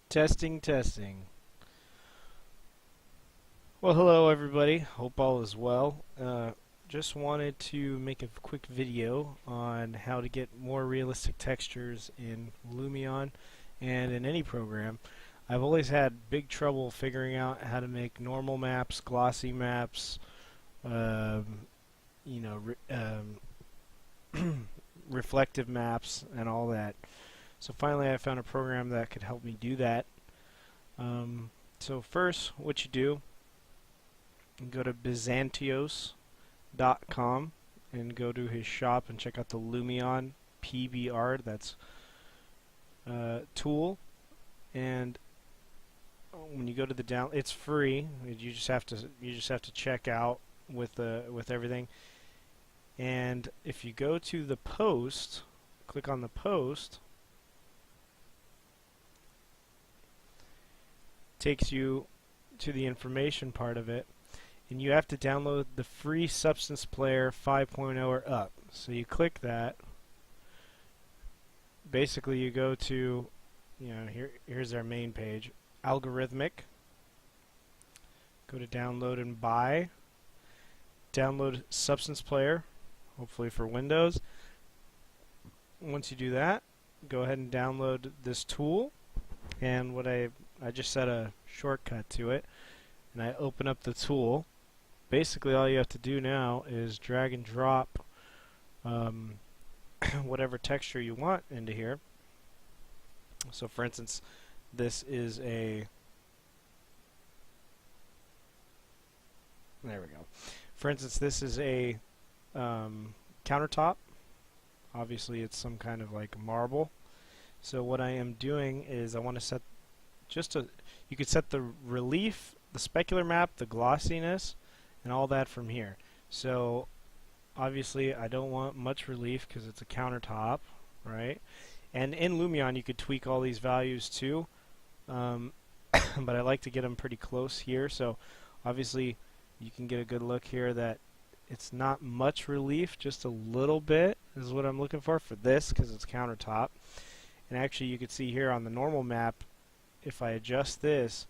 Testing, testing. Well, hello everybody. Hope all is well. Just wanted to make a quick video on how to get more realistic textures in Lumion and in any program. I've always had big trouble figuring out how to make normal maps, glossy maps, you know, reflective maps, and all that. So finally I found a program that could help me do that. So first, what you do, you go to Byzantios.com and go to his shop and check out the Lumion PBR, that's tool. And when you go to the it's free. You just have to check out with everything. And if you go to the post, click on the post, takes you to the information part of it, and you have to download the free Substance Player 5.0 or up. So you click that. Basically you go to, here's our main page, algorithmic, go to download and buy, download Substance Player, hopefully for Windows. Once you do that, go ahead and download this tool, and I just set a shortcut to it, and I open up the tool. Basically all you have to do now is drag and drop whatever texture you want into here. So for instance, this is there we go. For instance, this is a countertop. Obviously it's some kind of like marble. So what I am doing is I want to set you could set the relief, the specular map, the glossiness, and all that from here. So obviously I don't want much relief because it's a countertop, right? And in Lumion you could tweak all these values too, but I like to get them pretty close here. So obviously you can get a good look here that it's not much relief, just a little bit is what I'm looking for this because it's countertop. And actually you could see here on the normal map, if I adjust this,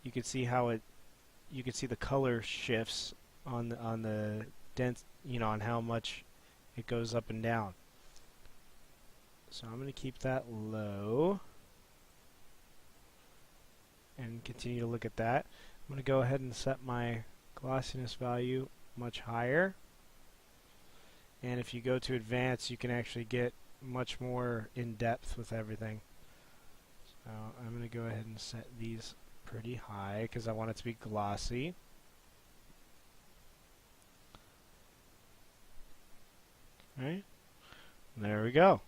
you can see how you can see the color shifts on the dense, on how much it goes up and down. So I'm going to keep that low and continue to look at that. I'm going to go ahead and set my glossiness value much higher. And if you go to advanced, you can actually get much more in depth with everything. So I'm going to go ahead and set these pretty high because I want it to be glossy. Right? There we go.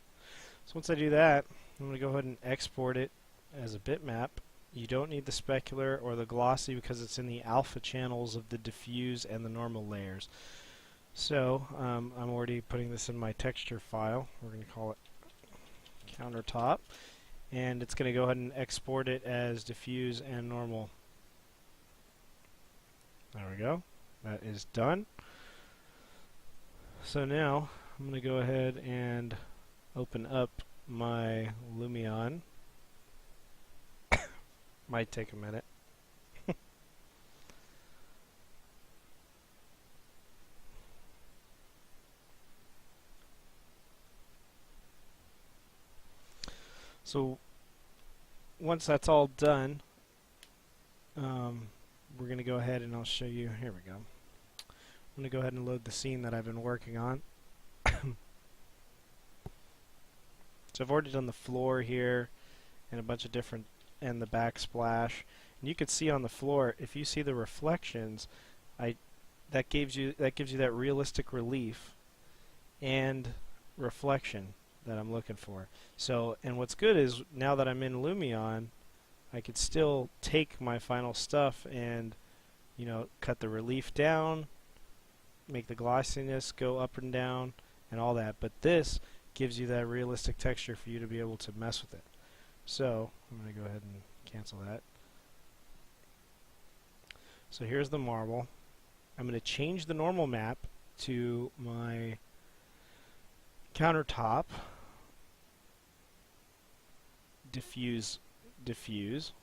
So once I do that, I'm going to go ahead and export it as a bitmap. You don't need the specular or the glossy because it's in the alpha channels of the diffuse and the normal layers. So I'm already putting this in my texture file. We're going to call it countertop. And it's going to go ahead and export it as diffuse and normal. There we go. That is done. So now I'm going to go ahead and open up my Lumion. Might take a minute. So once that's all done, we're going to go ahead and I'll show you. Here we go. I'm going to go ahead and load the scene that I've been working on. So I've already done the floor here and a bunch of different, and the backsplash. And you can see on the floor, if you see the reflections, that gives you that realistic relief and reflection that I'm looking for. So, and what's good is now that I'm in Lumion, I could still take my final stuff and cut the relief down, make the glossiness go up and down and all that, but this gives you that realistic texture for you to be able to mess with it. So I'm going to go ahead and cancel that. So here's the marble. I'm going to change the normal map to my countertop diffuse diffuse.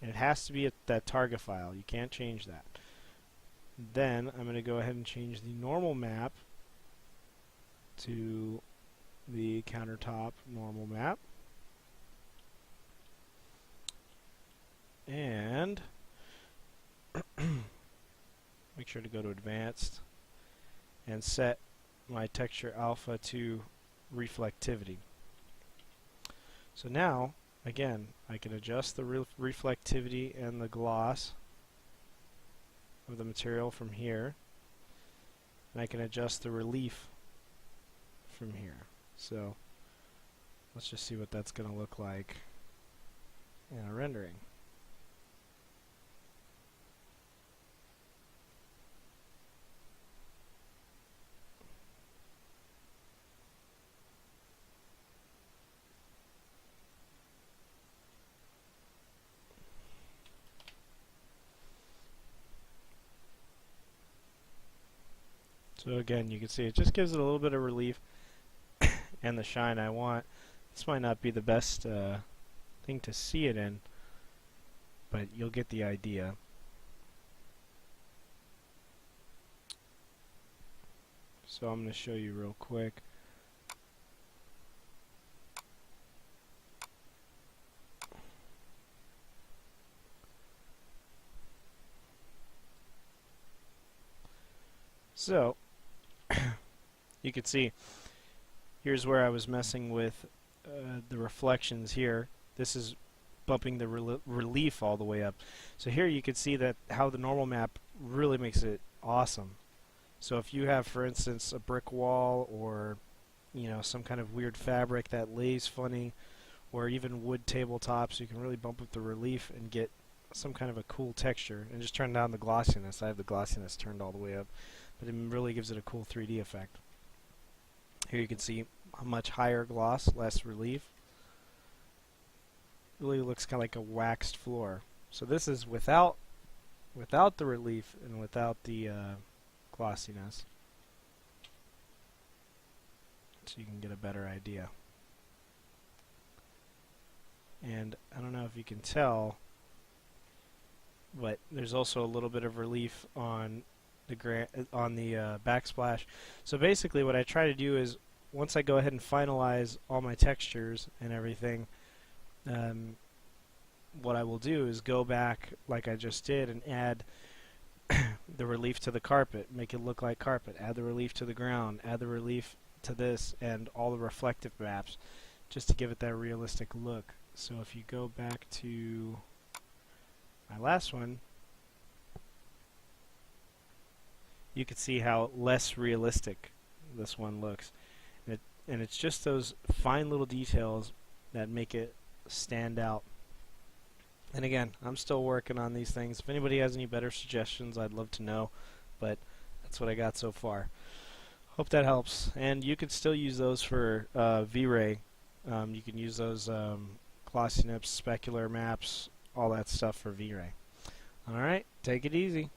And it has to be at that target file. You can't change that. Then I'm going to go ahead and change the normal map to the countertop normal map. And make sure to go to advanced and set my texture alpha to reflectivity. So now, again, I can adjust the reflectivity and the gloss of the material from here, and I can adjust the relief from here. So let's just see what that's going to look like in a rendering. So again, you can see it just gives it a little bit of relief and the shine I want. This might not be the best thing to see it in, but you'll get the idea. So I'm going to show you real quick. So you can see here's where I was messing with the reflections here. This is bumping the relief all the way up. So here you can see that how the normal map really makes it awesome. So if you have, for instance, a brick wall, or some kind of weird fabric that lays funny, or even wood tabletops, you can really bump up the relief and get some kind of a cool texture. And just turn down the glossiness. I have the glossiness turned all the way up, but it really gives it a cool 3D effect. Here you can see a much higher gloss, less relief. Really looks kind of like a waxed floor. So this is without the relief and without the glossiness, so you can get a better idea. And I don't know if you can tell, but there's also a little bit of relief on the backsplash. So basically what I try to do is, once I go ahead and finalize all my textures and everything, what I will do is go back like I just did and add the relief to the carpet, make it look like carpet, add the relief to the ground, add the relief to this, and all the reflective maps, just to give it that realistic look. So if you go back to my last one, you can see how less realistic this one looks. And it's just those fine little details that make it stand out. And again, I'm still working on these things. If anybody has any better suggestions, I'd love to know, but that's what I got so far. Hope that helps. And you can still use those for V-Ray. You can use those glossy nips, specular maps, all that stuff for V-Ray. Alright, take it easy.